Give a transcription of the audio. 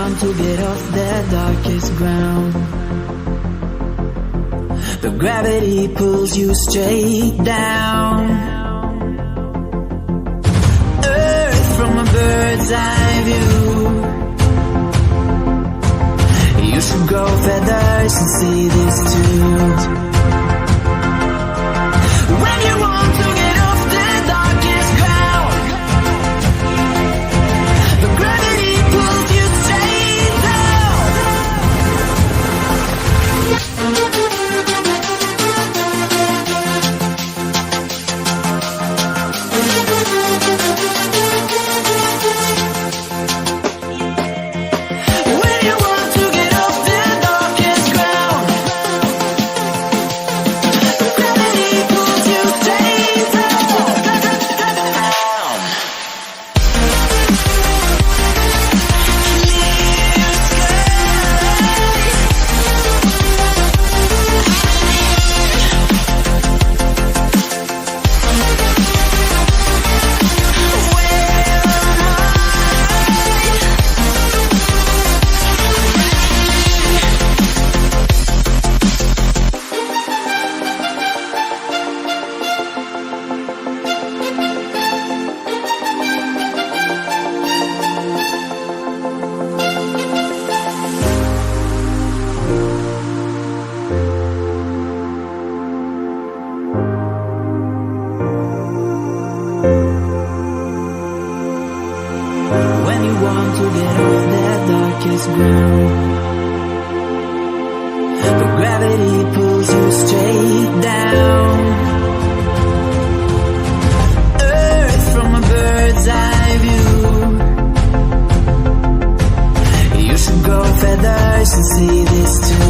want to get off that darkest ground, but gravity pulls you straight down. Earth from a bird's eye view. You should grow feathers and see this too. When you want to get off the darkest ground, the gravity pulls you straight down. When you want to get off the darkest ground, the gravity pulls you straight down. When you want to get off that darkest ground, but gravity pulls you straight down. Earth from a bird's eye view. You should grow feathers and see this too.